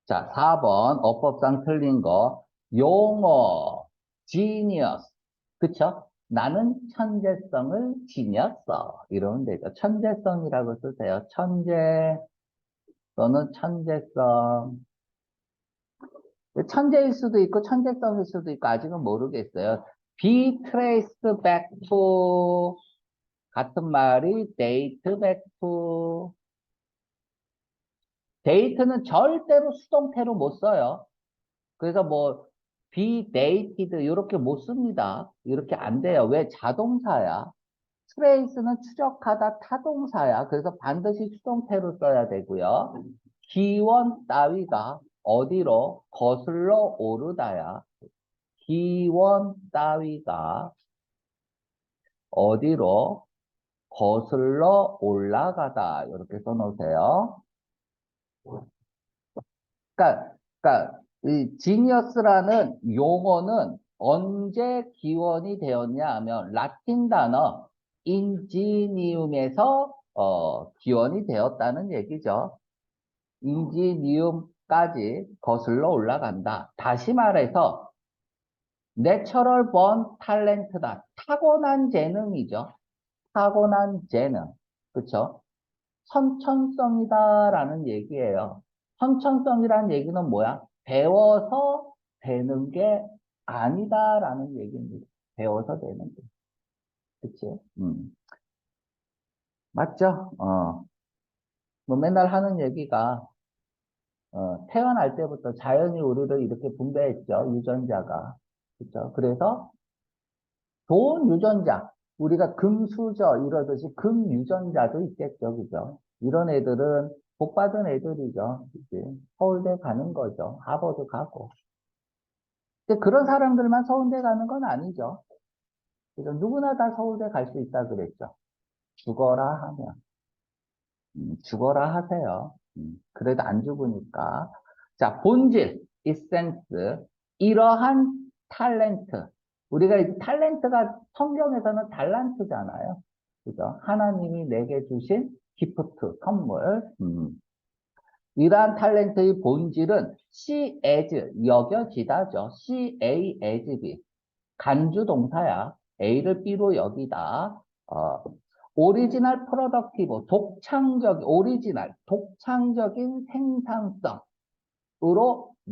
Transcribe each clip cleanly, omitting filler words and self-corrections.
자, 4번 어법상 틀린 거. 용어, genius. 그쵸? 나는 천재성을 지녔어. 이러면 되죠. 천재성이라고 쓰세요. 천재 또는 천재성. 천재일 수도 있고 천재성일 수도 있고 아직은 모르겠어요. be traced back to 같은 말이 date back to date는 절대로 수동태로 못 써요. 그래서 뭐 be dated 이렇게 못 씁니다. 이렇게 안 돼요. 왜? 자동사야. trace는 추적하다 타동사야. 그래서 반드시 수동태로 써야 되고요. 기원 따위가 어디로 거슬러 오르다야. 기원 따위가 어디로 거슬러 올라가다. 이렇게 써놓으세요. 그러니까 이 지니어스라는 용어는 언제 기원이 되었냐 하면 라틴 단어 인지니움에서 기원이 되었다는 얘기죠. 인지니움까지 거슬러 올라간다. 다시 말해서 내처럴 번 탤런트다. 타고난 재능이죠. 타고난 재능. 그쵸? 선천성이다라는 얘기예요. 선천성이라는 얘기는 뭐야? 배워서 되는 게 아니다라는 얘기입니다. 배워서 되는 게. 그치? 맞죠? 뭐 맨날 하는 얘기가, 태어날 때부터 자연이 우리를 이렇게 분배했죠. 유전자가. 그쵸? 그래서 좋은 유전자, 우리가 금수저 이러듯이 금유전자도 있겠죠. 그죠? 이런 애들은 복 받은 애들이죠. 그치? 서울대 가는 거죠. 하버드 가고. 근데 그런 사람들만 서울대 가는 건 아니죠. 그래서 누구나 다 서울대 갈 수 있다 그랬죠. 죽어라 하면. 죽어라 하세요. 그래도 안 죽으니까. 자, 본질, 이센스, 이러한 탤런트. 우리가 이 탤런트가 성경에서는 달란트잖아요. 그죠? 하나님이 내게 주신 기프트, 선물. 이러한 탤런트의 본질은 see as, 여겨지다죠. see A as B. 간주 동사야. A를 B로 여기다. 오리지널 프로덕티브, 오리지널, 독창적인 생산성으로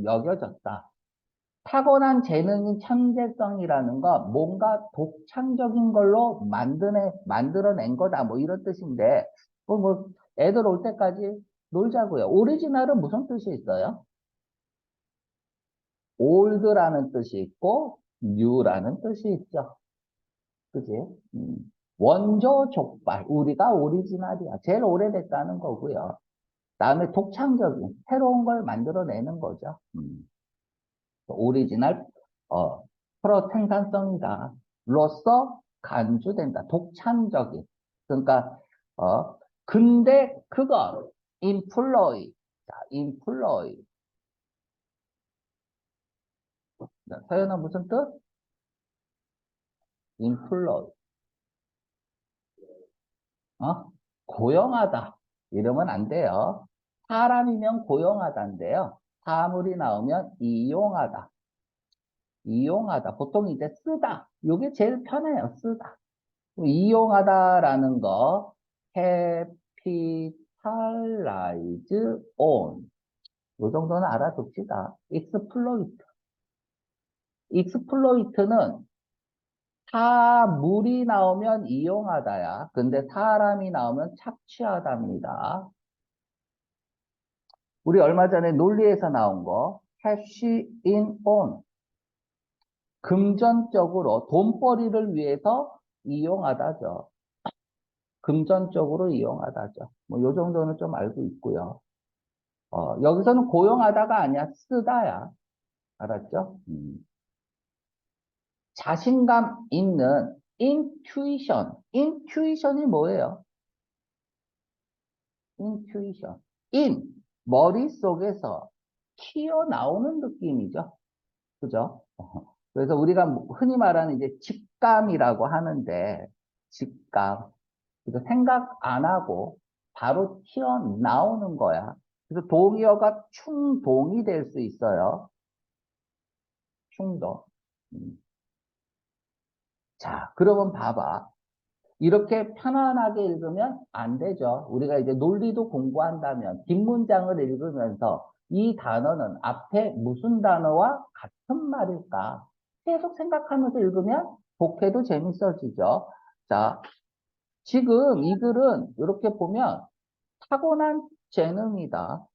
여겨졌다. 타고난 재능인 천재성이라는 거, 뭔가 독창적인 걸로 만들어낸 거다. 뭐 이런 뜻인데, 애들 올 때까지 놀자고요. 오리지널은 무슨 뜻이 있어요? 올드라는 뜻이 있고, 뉴라는 뜻이 있죠. 그지? 음. 원조 족발, 우리가 오리지널이야. 제일 오래됐다는 거고요. 다음에 독창적인, 새로운 걸 만들어내는 거죠. 오리지널, 어, 프로 생산성이다. 로서 간주된다. 독창적인. 그러니까, 근데 그건, employ. 자, employ. 서연아 무슨 뜻? employ. 고용하다. 이러면 안 돼요. 사람이면 고용하다인데요. 사물이 나오면 이용하다. 이용하다. 보통 이제 쓰다. 이게 제일 편해요. 쓰다. 이용하다라는 거, capitalize on. 이 정도는 알아둡시다. exploit. exploit는 사물이 나오면 이용하다야. 근데 사람이 나오면 착취하답니다. 우리 얼마 전에 논리에서 나온 거, cash in on. 금전적으로 돈벌이를 위해서 이용하다죠. 금전적으로 이용하다죠. 뭐, 요 정도는 좀 알고 있고요. 여기서는 고용하다가 아니야. 쓰다야. 알았죠? 자신감 있는 intuition. intuition이 뭐예요? intuition. 머릿속에서 튀어나오는 느낌이죠. 그죠? 그래서 우리가 흔히 말하는 이제 직감이라고 하는데, 직감. 그래서 생각 안 하고 바로 튀어나오는 거야. 그래서 동의어가 충동이 될 수 있어요. 충동. 음. 자, 그러면 봐봐. 이렇게 편안하게 읽으면 안 되죠. 우리가 이제 논리도 공부한다면 뒷문장을 읽으면서 이 단어는 앞에 무슨 단어와 같은 말일까? 계속 생각하면서 읽으면 독해도 재밌어지죠. 자, 지금 이 글은 이렇게 보면 타고난 재능이다.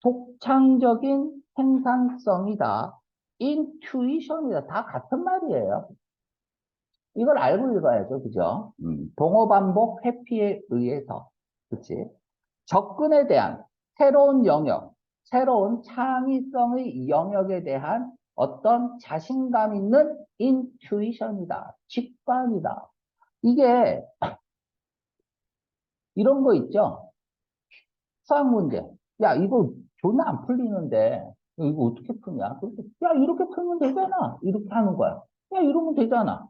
독창적인 생산성이다. 인투이션이다. 다 같은 말이에요. 이걸 알고 읽어야죠. 그죠? 동어 반복 회피에 의해서. 그치? 접근에 대한 새로운 영역, 새로운 창의성의 영역에 대한 어떤 자신감 있는 인투이션이다. 직관이다. 이게 이런 거 있죠? 수학 문제. 야, 이거 존나 안 풀리는데, 이거 어떻게 푸냐? 그래서, 야, 이렇게 풀면 되잖아. 이렇게 하는 거야. 야, 이러면 되잖아.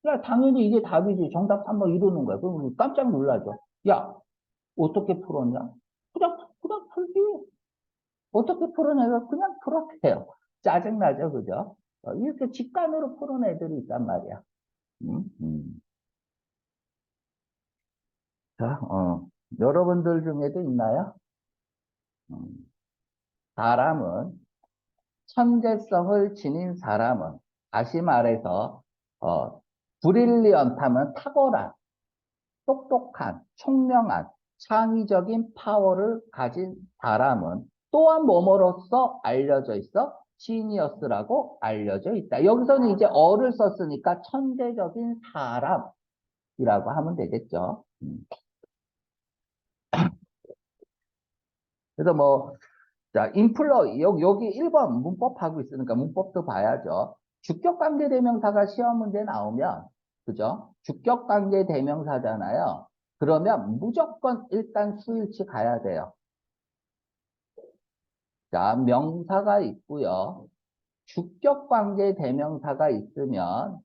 야, 당연히 이게 답이지. 정답 3번 이러는 거야. 그럼 깜짝 놀라죠. 야, 어떻게 풀었냐? 그냥 풀지. 어떻게 풀은 애가 그냥 풀었대요. 짜증나죠, 그죠? 이렇게 직관으로 푸는 애들이 있단 말이야. 음, 음. 자, 여러분들 중에도 있나요? 음. 사람은 천재성을 지닌 사람은 다시 말해서 브릴리언트하면 탁월한, 똑똑한, 총명한, 창의적인 파워를 가진 사람은 또한 뭐뭐로서 알려져 있어? 지니어스라고 알려져 있다. 여기서는 이제 어를 썼으니까 천재적인 사람이라고 하면 되겠죠. 그래서 뭐 자, 여기 1번 문법하고 있으니까 문법도 봐야죠. 주격관계대명사가 시험 문제 나오면, 그죠? 주격관계대명사잖아요. 그러면 무조건 일단 수일치 가야 돼요. 자, 명사가 있고요. 주격관계대명사가 있으면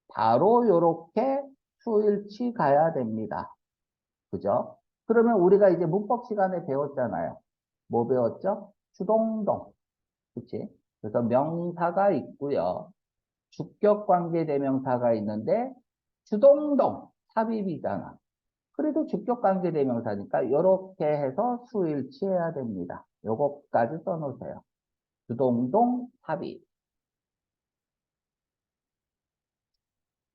바로 요렇게 수일치 가야 됩니다. 그죠? 그러면 우리가 이제 문법 시간에 배웠잖아요. 뭐 배웠죠? 주동동. 그치? 그래서 명사가 있고요. 주격관계대명사가 있는데 주동동 삽입이잖아. 그래도 주격관계대명사니까 이렇게 해서 수일치해야 됩니다. 요거까지 써놓으세요. 주동동 삽입.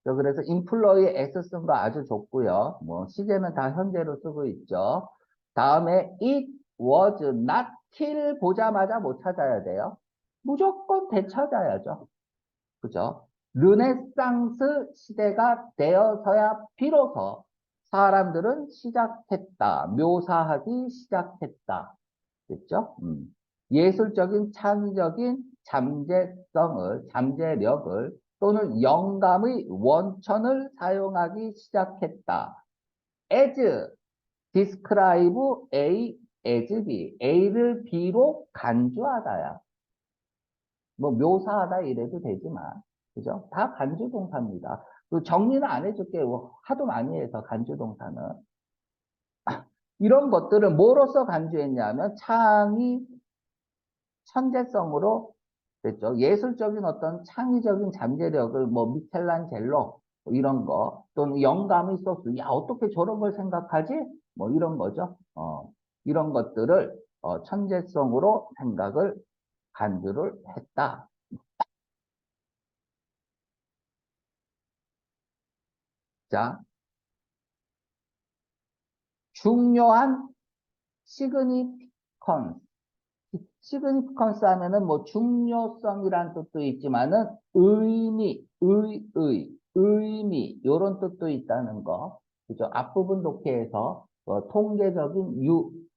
그래서 인플로이 S 쓴 거 아주 좋고요. 뭐 시제는 다 현재로 쓰고 있죠. 다음에 it was not till 보자마자 못 찾아야 돼요. 무조건 되찾아야죠. 그죠? 르네상스 시대가 되어서야 비로소 사람들은 시작했다. 묘사하기 시작했다. 됐죠? 예술적인 창의적인 잠재력을 또는 영감의 원천을 사용하기 시작했다. as describe A as B. A를 B로 간주하다야. 뭐 묘사하다 이래도 되지만 그죠? 다 간주동사입니다. 그 정리는 안 해줄게. 하도 많이 해서 간주동사는 이런 것들을 뭐로써 간주했냐면 창의 천재성으로 됐죠. 예술적인 어떤 창의적인 잠재력을 뭐 미켈란젤로 뭐 이런 거 또는 영감이 소스 야 어떻게 저런 걸 생각하지? 뭐 이런 거죠. 이런 것들을 천재성으로 생각을 간주를 했다. 자, 중요한 시그니피컨스. 시그니피컨스 하면은 뭐 중요성이란 뜻도 있지만은 의미, 요런 뜻도 있다는 거. 그죠? 앞부분 독해에서 통계적인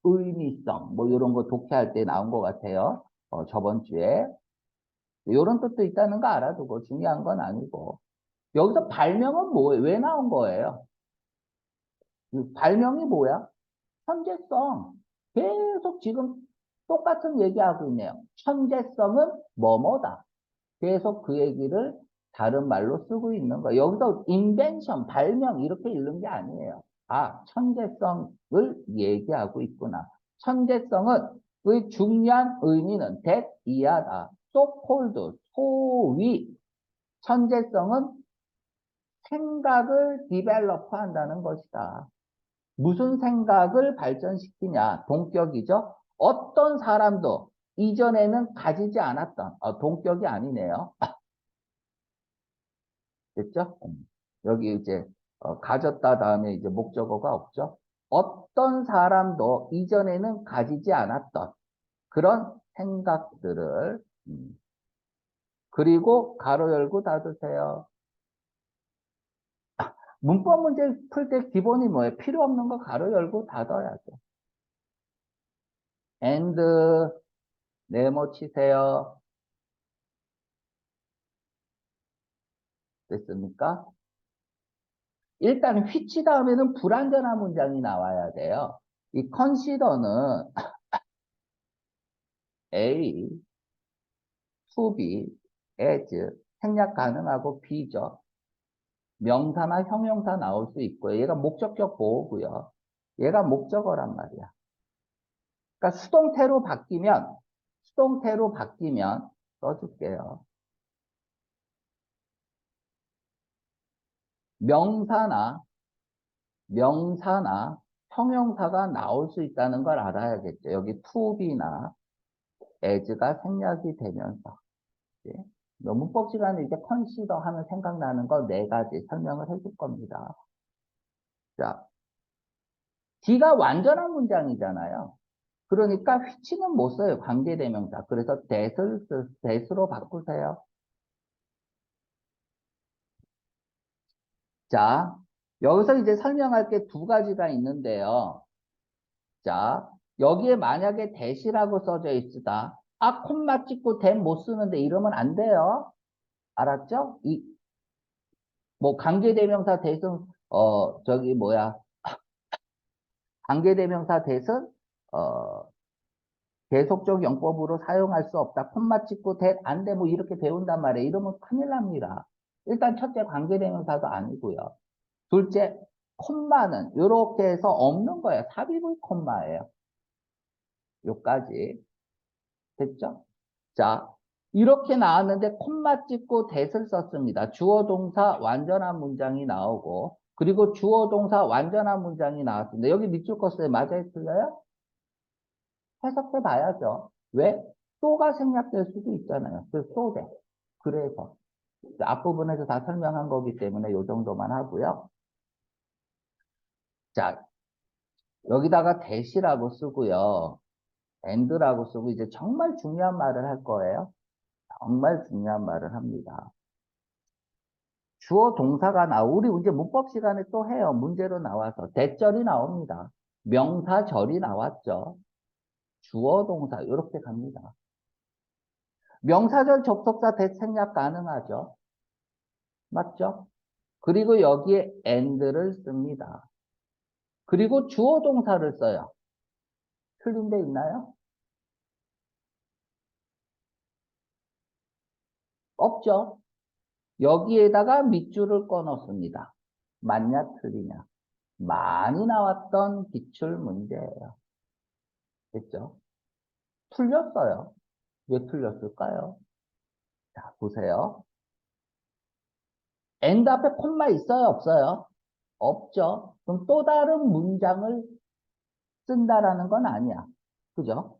의미성, 뭐 요런 거 독해할 때 나온 것 같아요. 저번 주에. 요런 뜻도 있다는 거 알아두고 중요한 건 아니고. 여기서 발명은 뭐예요? 왜 나온 거예요? 발명이 뭐야? 천재성. 계속 지금 똑같은 얘기하고 있네요. 천재성은 뭐뭐다. 계속 그 얘기를 다른 말로 쓰고 있는 거예요. 여기서 인벤션, 발명 이렇게 읽는 게 아니에요. 아, 천재성을 얘기하고 있구나. 천재성은 의 중요한 의미는 that 이하다. so called, 소위 천재성은 생각을 디벨로프 한다는 것이다. 무슨 생각을 발전시키냐? 동격이죠. 어떤 사람도 이전에는 가지지 않았던, 동격이 아니네요. 됐죠? 여기 이제, 가졌다 다음에 이제 목적어가 없죠. 어떤 사람도 이전에는 가지지 않았던 그런 생각들을, 그리고 가로 열고 닫으세요. 문법 문제 풀 때 기본이 뭐예요? 필요 없는 거 가로 열고 닫아야죠. and, 네모 치세요. 됐습니까? 일단 which 다음에는 불완전한 문장이 나와야 돼요. 이 consider는 A, to be, as, 생략 가능하고 B죠. 명사나 형용사 나올 수 있고요. 얘가 목적격 보호고요. 얘가 목적어란 말이야. 그러니까 수동태로 바뀌면 써줄게요. 명사나 형용사가 나올 수 있다는 걸 알아야겠죠. 여기 to be나 as가 생략이 되면서. 예. 문법 시간에 이제 컨시더 하면 생각나는 거 네 가지 설명을 해줄 겁니다. 자, D가 완전한 문장이잖아요. 그러니까 which는 못 써요. 관계대명사. 그래서 that으로 바꾸세요. 자, 여기서 이제 설명할 게 두 가지가 있는데요. 자, 여기에 만약에 that이라고 써져 있으다. 아, 콤마 찍고 that 못 쓰는데 이러면 안 돼요. 알았죠? 뭐 관계대명사 that은 저기 뭐야, 관계대명사 that은 계속적 용법으로 사용할 수 없다. 콤마 찍고 that 안 돼. 뭐 이렇게 배운단 말이에요. 이러면 큰일 납니다. 일단 첫째 관계대명사도 아니고요. 둘째 콤마는 이렇게 해서 없는 거예요. 삽입의 콤마예요. 요까지 됐죠? 자, 이렇게 나왔는데 콤마 찍고 that을 썼습니다. 주어 동사 완전한 문장이 나오고 그리고 주어 동사 완전한 문장이 나왔습니다. 여기 밑줄 껐어요. 맞아요? 틀려요? 해석해 봐야죠. 왜? 또가 생략될 수도 있잖아요. 그래서 또 돼. 그래서 앞부분에서 다 설명한 거기 때문에 이 정도만 하고요. 자, 여기다가 that이라고 쓰고요. and라고 쓰고 이제 정말 중요한 말을 할 거예요. 정말 중요한 말을 합니다. 주어 동사가 우리 이제 문법 시간에 또 해요. 문제로 나와서 대절이 나옵니다. 명사절이 나왔죠. 주어 동사 이렇게 갑니다. 명사절 접속사 that 생략 가능하죠. 맞죠? 그리고 여기에 and를 씁니다. 그리고 주어 동사를 써요. 틀린 데 있나요? 없죠. 여기에다가 밑줄을 꺼 넣습니다. 맞냐 틀리냐. 많이 나왔던 기출 문제예요. 됐죠? 틀렸어요. 왜 틀렸을까요? 자, 보세요. and 앞에 콤마 있어요? 없어요? 없죠. 그럼 또 다른 문장을 쓴다라는 건 아니야. 그죠?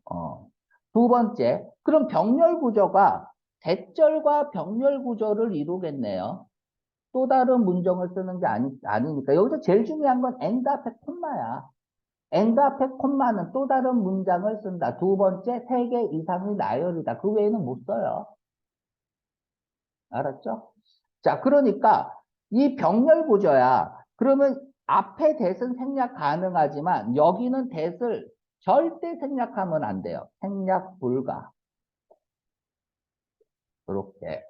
두 번째, 그럼 병렬 구조가 대절과 병렬 구조를 이루겠네요. 또 다른 문장을 쓰는 게 아니니까. 여기서 제일 중요한 건 and 앞에 콤마야. and 앞에 콤마는 또 다른 문장을 쓴다. 두 번째, 세 개 이상이 나열이다. 그 외에는 못 써요. 알았죠? 자, 그러니까 이 병렬 구조야. 그러면 앞에 대은 생략 가능하지만 여기는 대을 절대 생략하면 안 돼요. 생략 불가. 이렇게.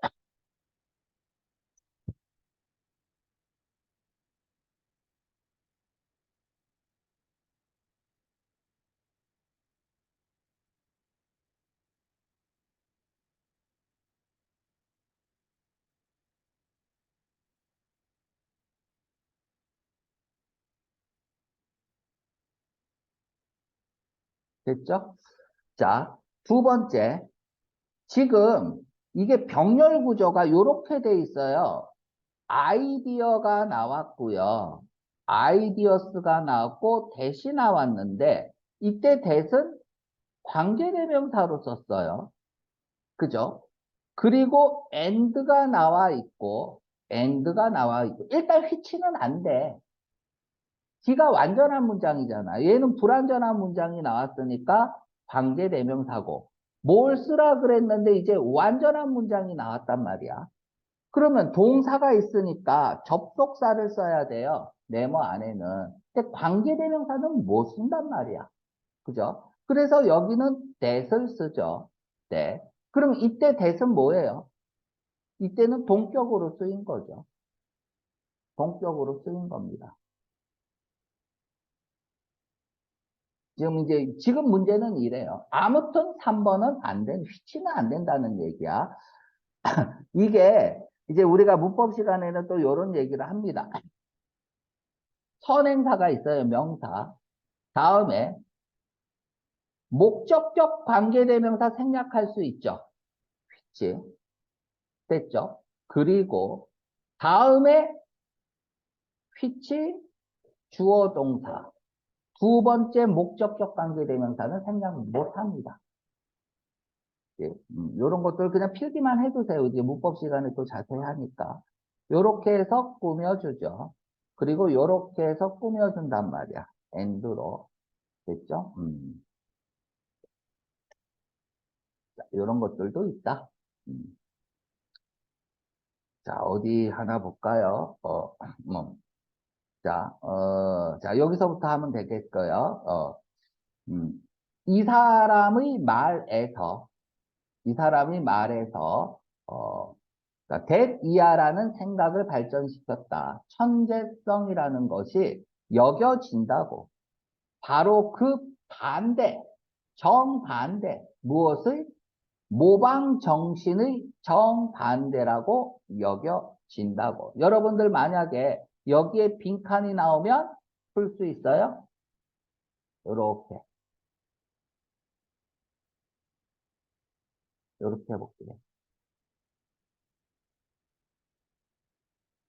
됐죠? 자, 두 번째. 지금 이게 병렬 구조가 이렇게 돼 있어요. 아이디어가 나왔고요. 아이디어스가 나왔고 대시 나왔는데 이때 대은 관계대명사로 썼어요. 그죠? 그리고 and가 나와 있고 일단 which는 안 돼. 기가 완전한 문장이잖아. 얘는 불완전한 문장이 나왔으니까 관계대명사고 뭘 쓰라 그랬는데 이제 완전한 문장이 나왔단 말이야. 그러면 동사가 있으니까 접속사를 써야 돼요. 네모 안에는. 근데 관계대명사는 못 쓴단 말이야. 그죠? 그래서 여기는 that을 쓰죠. that. 그럼 이때 that은 뭐예요? 이때는 동격으로 쓰인 거죠. 동격으로 쓰인 겁니다. 지금 문제는 이래요. 아무튼 3번은 안 된, which는 안 된다는 얘기야. 이게 이제 우리가 문법 시간에는 또 이런 얘기를 합니다. 선행사가 있어요, 명사. 다음에 목적격 관계대명사 생략할 수 있죠. which. 됐죠? 그리고 다음에 which 주어 동사. 두 번째 목적격 관계대명사는 생략 못 합니다. 이런 것들 그냥 필기만 해두세요. 이제 문법 시간에 또 자세히 하니까. 요렇게 해서 꾸며주죠. 그리고 요렇게 해서 꾸며준단 말이야. end로. 됐죠? 자, 요런 것들도 있다. 음. 자, 어디 하나 볼까요? 자, 여기서부터 하면 되겠고요. 음. 이 사람의 말에서, 이 사람이 말에서, 그러니까 대이하라는 생각을 발전시켰다. 천재성이라는 것이 여겨진다고. 바로 그 반대, 정반대, 무엇의? 모방 정신의 정반대라고 여겨진다고. 여러분들 만약에 여기에 빈칸이 나오면 풀 수 있어요? 이렇게, 이렇게 해볼게요.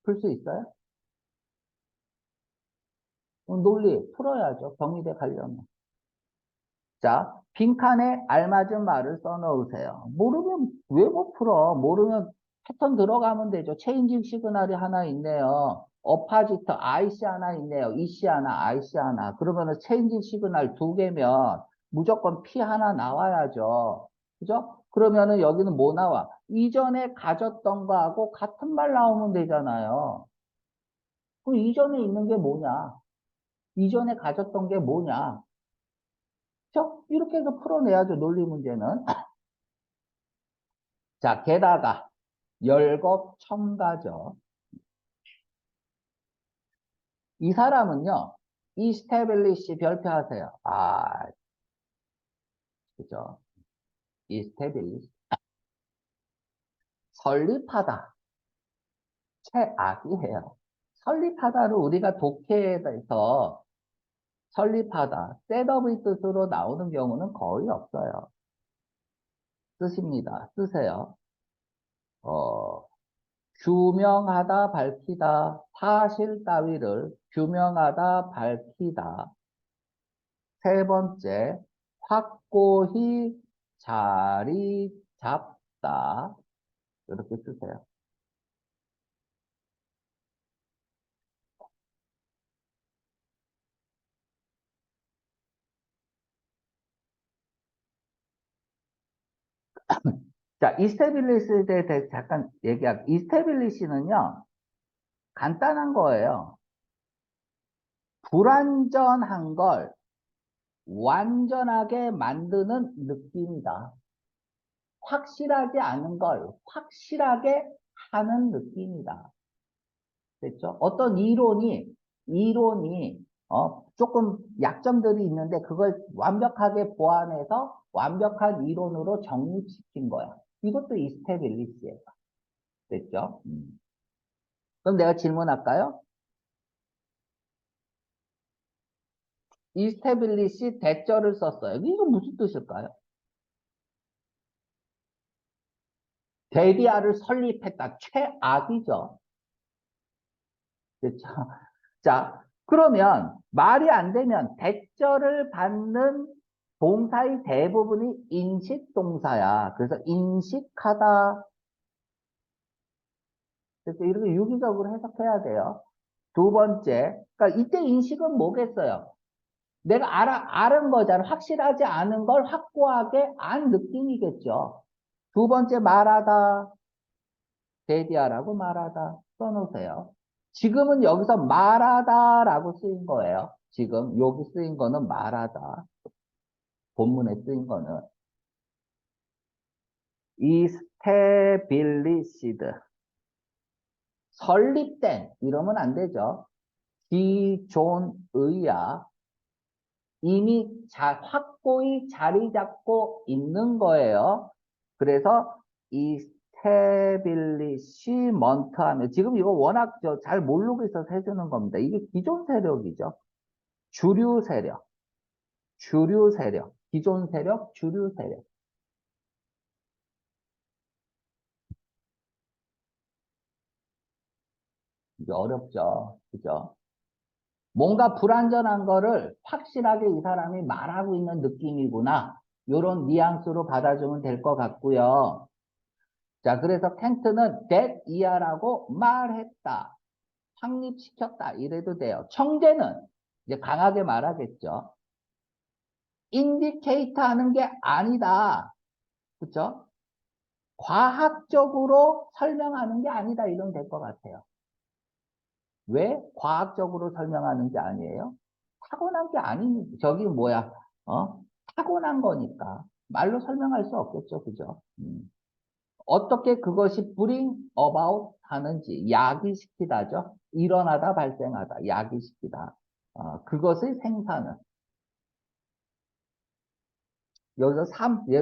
풀 수 있어요? 논리 풀어야죠. 경희대 가려면. 자, 빈칸에 알맞은 말을 써놓으세요. 모르면 왜 못 풀어? 모르면 패턴 들어가면 되죠. 체인징 시그널이 하나 있네요. 어파지트 IC 하나 있네요. EC 하나, IC 하나. 그러면은 체인징 시그널 두 개면 무조건 P 하나 나와야죠. 그죠? 그러면은 여기는 뭐 나와? 이전에 가졌던 거하고 같은 말 나오면 되잖아요. 그럼 이전에 있는 게 뭐냐? 이전에 가졌던 게 뭐냐? 그죠? 이렇게 해서 풀어내야죠, 논리 문제는. 자, 게다가, 열겁첨가죠. 이 사람은요, establish 별표하세요. 그죠? establish. 설립하다. 최악이에요. 설립하다를 우리가 독해에서 설립하다, 셋업의 뜻으로 나오는 경우는 거의 없어요. 쓰십니다. 쓰세요. 어, 규명하다, 밝히다, 사실 따위를 규명하다, 밝히다. 세 번째, 확고히 자리 잡다. 이렇게 쓰세요. 자, 이스테빌리시에 대해서 잠깐 얘기할게요. 이스테빌리시는요, 간단한 거예요. 불완전한 걸 완전하게 만드는 느낌이다. 확실하지 않은 걸 확실하게 하는 느낌이다. 됐죠? 어떤 이론이, 조금 약점들이 있는데 그걸 완벽하게 보완해서 완벽한 이론으로 정립시킨 거야. 이것도 이스테빌리시예요. 됐죠? 그럼 내가 질문할까요? establish 대절을 썼어요. 이거 무슨 뜻일까요? 대디아를 설립했다. 최악이죠. 그렇죠? 자, 그러면 말이 안 되면 대절을 받는 동사의 대부분이 인식동사야. 그래서 인식하다. 그래서 이렇게 유기적으로 해석해야 돼요. 두 번째, 그러니까 이때 인식은 뭐겠어요? 내가 아는 거잖아. 확실하지 않은 걸 확고하게 안 느낌이겠죠. 두 번째 말하다, 대디하라고 말하다 써놓으세요. 지금은 여기서 말하다라고 쓰인 거예요. 지금 여기 쓰인 거는 말하다. 본문에 쓰인 거는 established 설립된 이러면 안 되죠. 기존의야 이미 확고히 자리 잡고 있는 거예요. 그래서 establishment 하면 지금 이거 워낙 잘 모르고 있어서 해주는 겁니다. 이게 기존 세력이죠. 주류 세력, 주류 세력, 기존 세력, 주류 세력. 이게 어렵죠. 그죠? 뭔가 불완전한 거를 확실하게 이 사람이 말하고 있는 느낌이구나. 요런 뉘앙스로 받아주면 될 것 같고요. 자, 그래서 켄트는 that year라고 말했다. 확립시켰다. 이래도 돼요. 청재는 이제 강하게 말하겠죠. 인디케이터 하는 게 아니다. 그쵸? 과학적으로 설명하는 게 아니다. 이러면 될 것 같아요. 왜 과학적으로 설명하는 게 아니에요? 타고난 게 아니니, 저기 뭐야, 타고난 거니까. 말로 설명할 수 없겠죠. 그죠? 어떻게 그것이 bring about 하는지, 야기시키다죠. 일어나다, 발생하다, 야기시키다. 그것의 생산은. 여기서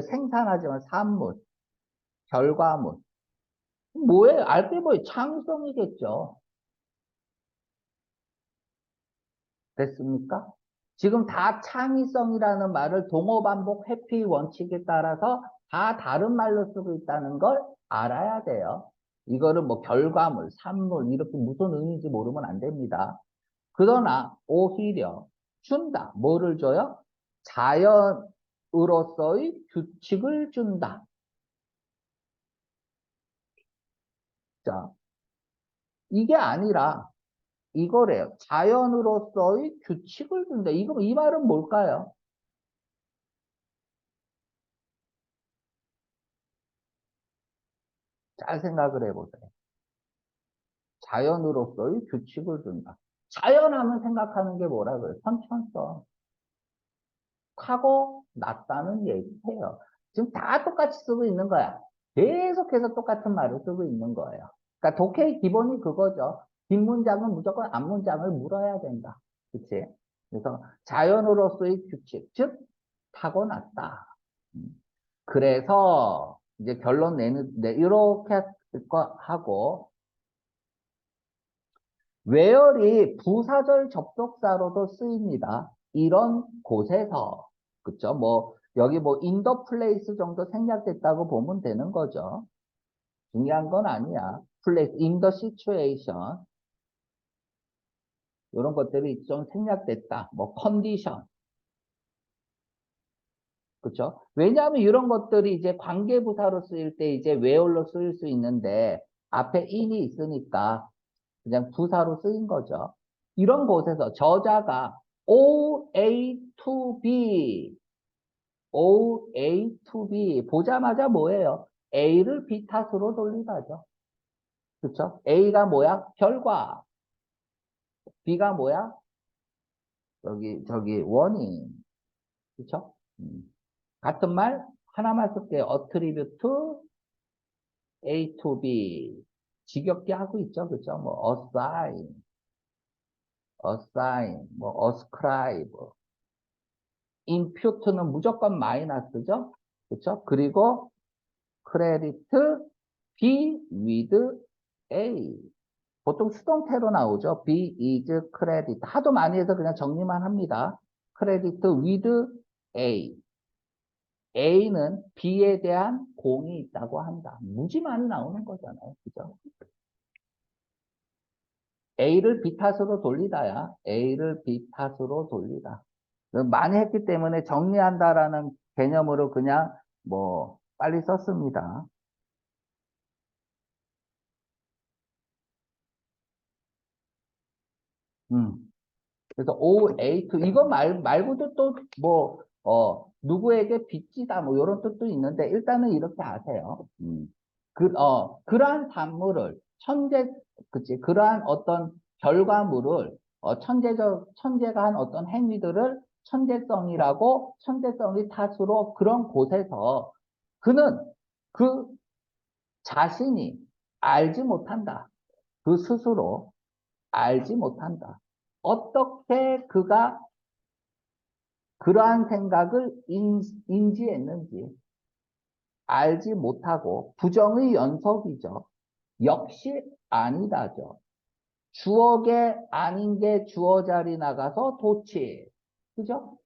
생산하지만 산물, 결과물. 뭐예요? 알게 뭐예요? 창의성이겠죠. 됐습니까? 지금 다 창의성이라는 말을 동어 반복 회피 원칙에 따라서 다 다른 말로 쓰고 있다는 걸 알아야 돼요. 이거를 뭐 결과물, 산물 이렇게 무슨 의미인지 모르면 안 됩니다. 그러나 오히려 준다. 뭐를 줘요? 자연으로서의 규칙을 준다. 자, 이게 아니라 이거래요. 자연으로서의 규칙을 준다. 이 말은 뭘까요? 잘 생각을 해보세요. 자연으로서의 규칙을 둔다. 자연하면 생각하는 게 뭐라 그래요? 선천성. 타고났다는 얘기예요. 지금 다 똑같이 쓰고 있는 거야. 계속해서 똑같은 말을 쓰고 있는 거예요. 그러니까 독해의 기본이 그거죠. 뒷문장은 무조건 앞문장을 물어야 된다. 그치? 그래서 자연으로서의 규칙, 즉 타고났다. 그래서 이제 결론 이렇게 하고 where이 부사절 접속사로도 쓰입니다. 이런 곳에서 그쵸? 뭐 여기 뭐 in the place 정도 생략됐다고 보면 되는 거죠. 중요한 건 아니야. place, in the situation 이런 것들이 좀 생략됐다. 뭐 condition 그쵸? 왜냐하면 이런 것들이 이제 관계부사로 쓰일 때 이제 where로 쓰일 수 있는데 앞에 in이 있으니까 그냥 부사로 쓰인 거죠. 이런 곳에서 저자가 OA to B, OA to B 보자마자 뭐예요? A를 B 탓으로 돌리다죠. 그쵸? A가 뭐야? 결과. B가 뭐야? 저기 원인. 그쵸? 같은 말 하나만 쓸게요. attribute A to B. 지겹게 하고 있죠. 그쵸? 뭐 assign, 뭐 ascribe. input는 무조건 마이너스죠. 그렇죠? 그리고 credit be with A. 보통 수동태로 나오죠. be is credit. 하도 많이 해서 그냥 정리만 합니다. credit with A. A는 B에 대한 공이 있다고 한다. 무지 많이 나오는 거잖아요. 그죠? A를 B 탓으로 돌리다야. A를 B 탓으로 돌리다. 많이 했기 때문에 정리한다라는 개념으로 그냥 뭐 빨리 썼습니다. 음. 그래서 OA2 이거 말고도 또 뭐 누구에게 빚지다 뭐 이런 뜻도 있는데 일단은 이렇게 아세요. 그러한 산물을 그치 그러한 어떤 결과물을 천재가 한 어떤 행위들을 천재성이 탓으로 그런 곳에서 그는 그 자신이 알지 못한다. 그 스스로 알지 못한다. 어떻게 그가 그러한 생각을 인지했는지 알지 못하고 부정의 연속이죠. 역시 아니다죠. 주어게 아닌 게 주어 자리 나가서 도치. 그죠?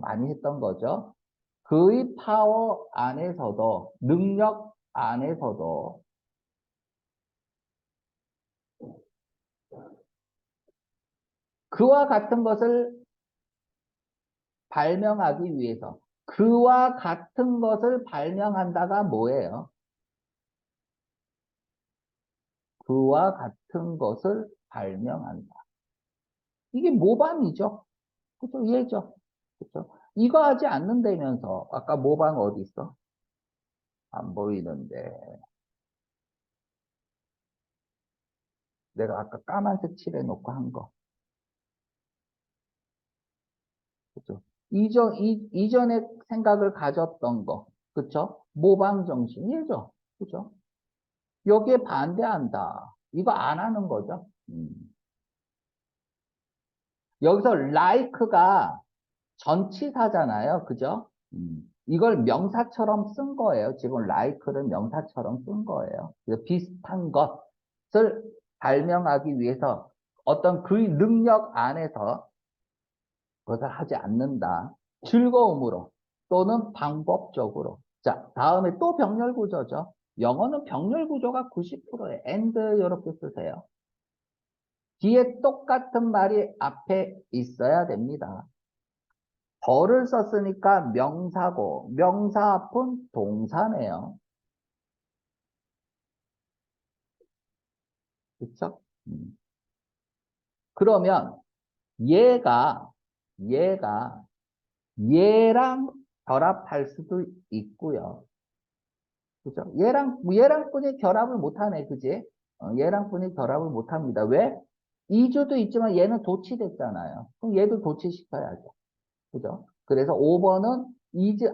많이 했던 거죠. 그의 파워 안에서도, 능력 안에서도 그와 같은 것을 발명하기 위해서 그와 같은 것을 발명한다가 뭐예요? 그와 같은 것을 발명한다. 이게 모방이죠. 그죠? 얘죠. 그죠? 이거 하지 않는다면서 아까 모방 어디 있어? 안 보이는데 내가 아까 까만색 칠해놓고 한 거. 그죠? 이전에 생각을 가졌던 거. 그쵸? 모방 정신. 얘죠. 그죠? 여기에 반대한다. 이거 안 하는 거죠. 여기서 like가 전치사잖아요. 그죠? 이걸 명사처럼 쓴 거예요. 지금 like를 명사처럼 쓴 거예요. 그래서 비슷한 것을 발명하기 위해서 어떤 그의 능력 안에서 그것을 하지 않는다. 즐거움으로 또는 방법적으로. 자, 다음에 또 병렬 구조죠. 영어는 병렬 구조가 90%예요. and 이렇게 쓰세요. 뒤에 똑같은 말이 앞에 있어야 됩니다. 더를 썼으니까 명사고 명사 앞은 동사네요. 그렇죠? 그러면 얘가 얘가 얘랑 결합할 수도 있고요. 그죠? 얘랑뿐이 결합을 못하네, 그지? 얘랑뿐이 결합을 못합니다. 왜? 이주도 있지만 얘는 도치됐잖아요. 그럼 얘도 도치시켜야죠. 그죠? 그래서 5번은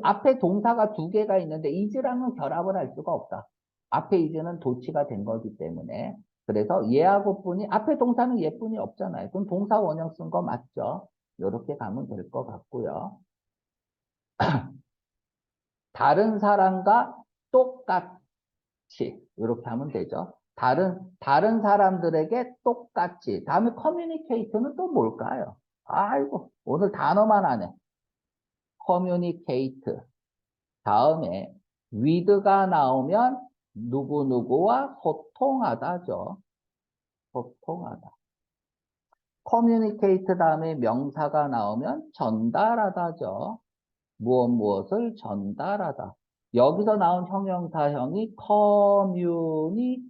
앞에 동사가 두 개가 있는데 이즈랑은 결합을 할 수가 없다. 앞에 이즈는 도치가 된 거기 때문에. 그래서 얘하고 뿐이, 앞에 동사는 얘뿐이 없잖아요. 그럼 동사 원형 쓴 거 맞죠? 이렇게 가면 될 것 같고요. 다른 사람과 똑같이. 이렇게 하면 되죠. 다른 사람들에게 똑같이. 다음에 커뮤니케이트는 또 뭘까요? 아이고, 오늘 단어만 하네. 커뮤니케이트. 다음에 with가 나오면 누구누구와 소통하다죠. 소통하다. 커뮤니케이트 다음에 명사가 나오면 전달하다죠. 무엇을 전달하다. 여기서 나온 형용사형이 커뮤니커블이죠.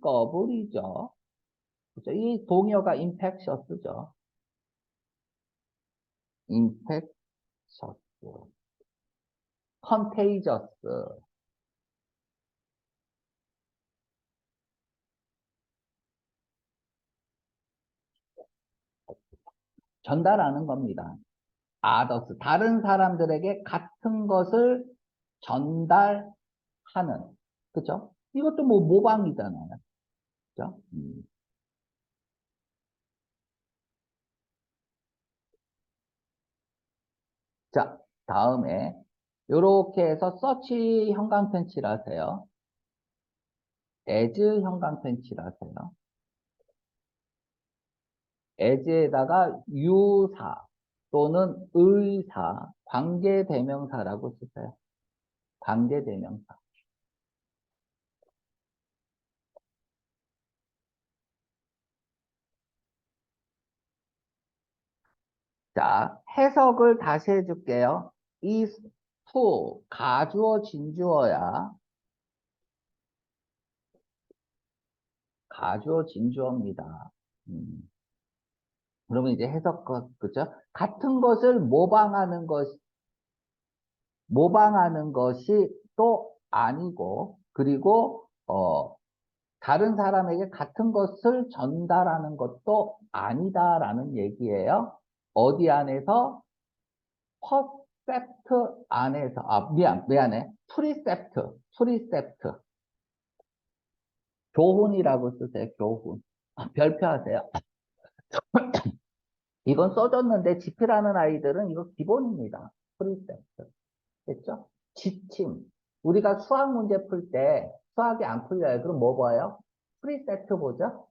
그죠? 이 동요가 infectious죠. infectious, contagious. 전달하는 겁니다. others, 다른 사람들에게 같은 것을 전달하는. 그죠? 이것도 뭐 모방이잖아요. 그죠? 자, 다음에 이렇게 해서 서치 형광펜 칠하세요. as 형광펜 칠하세요. as에다가 유사. 또는 의사, 관계대명사라고 쓰세요. 관계대명사. 자, 해석을 다시 해줄게요. is to, 가주어, 진주어야. 가주어, 진주어입니다. 그러면 이제 해석, 그죠? 같은 것을 모방하는 것이 또 아니고, 그리고, 다른 사람에게 같은 것을 전달하는 것도 아니다라는 얘기예요. 어디 안에서? 퍼셉트 안에서, 미안해. 프리셉트. 교훈이라고 쓰세요, 교훈. 별표하세요. 이건 써줬는데 지필하는 아이들은 이거 기본입니다. 프리셉트. 됐죠? 지침. 우리가 수학 문제 풀 때 수학이 안 풀려요. 그럼 뭐 봐요? 프리세트 보죠?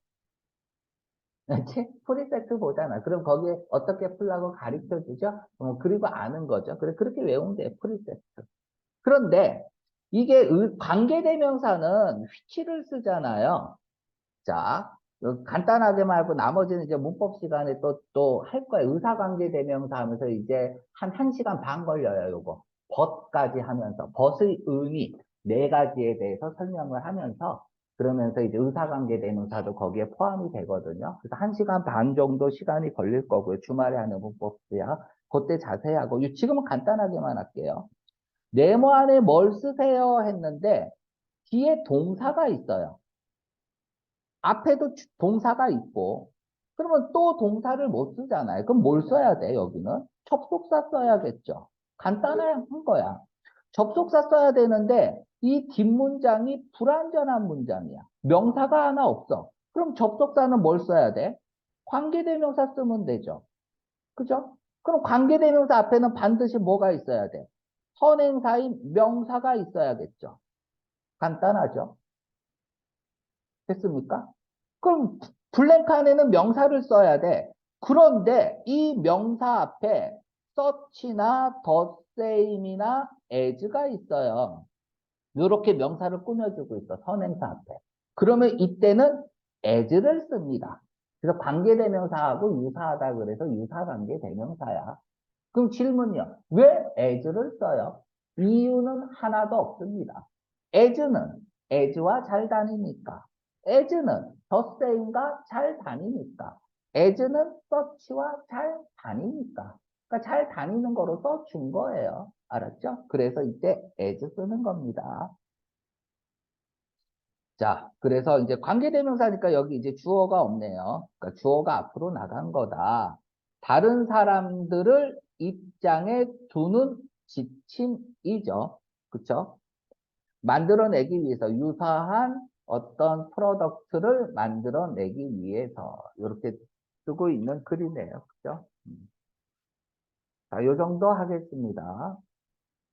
그렇지? 프리세트 보잖아. 그럼 거기에 어떻게 풀라고 가르쳐 주죠? 그리고 아는 거죠. 그래, 그렇게 외우면 돼요. 프리세트. 그런데 이게 관계대명사는 휘치를 쓰잖아요. 자, 간단하게 말고 나머지는 이제 문법 시간에 또 할 거예요. 의사관계대명사 하면서 이제 한 1시간 반 걸려요, 요거. 벗까지 하면서. 벗의 의미, 네 가지에 대해서 설명을 하면서, 그러면서 이제 의사관계대명사도 거기에 포함이 되거든요. 그래서 1시간 반 정도 시간이 걸릴 거고요. 주말에 하는 문법수야. 그때 자세히 하고, 지금은 간단하게만 할게요. 네모 안에 뭘 쓰세요 했는데, 뒤에 동사가 있어요. 앞에도 동사가 있고, 그러면 또 동사를 못 쓰잖아요. 그럼 뭘 써야 돼, 여기는? 접속사 써야겠죠. 간단한 거야. 접속사 써야 되는데, 이 뒷문장이 불완전한 문장이야. 명사가 하나 없어. 그럼 접속사는 뭘 써야 돼? 관계대명사 쓰면 되죠. 그죠? 그럼 관계대명사 앞에는 반드시 뭐가 있어야 돼? 선행사인 명사가 있어야겠죠. 간단하죠? 됐습니까? 그럼 블랭크 안에는 명사를 써야 돼. 그런데 이 명사 앞에 such나 the same이나 as가 있어요. 이렇게 명사를 꾸며주고 있어. 선행사 앞에. 그러면 이때는 as를 씁니다. 그래서 관계대명사하고 유사하다 그래서 유사관계대명사야. 그럼 질문이요. 왜 as를 써요? 이유는 하나도 없습니다. as는 as와 잘 다니니까. as는 the same과 잘 다니니까. as는 such와 잘 다니니까. 그러니까 잘 다니는 거로 써준 거예요. 알았죠? 그래서 이때 as 쓰는 겁니다. 자, 그래서 이제 관계대명사니까 여기 이제 주어가 없네요. 그러니까 주어가 앞으로 나간 거다. 다른 사람들을 입장에 두는 지침이죠. 그쵸? 만들어내기 위해서 유사한 어떤 프로덕트를 만들어내기 위해서 이렇게 쓰고 있는 글이네요. 그죠? 자, 요 정도 하겠습니다.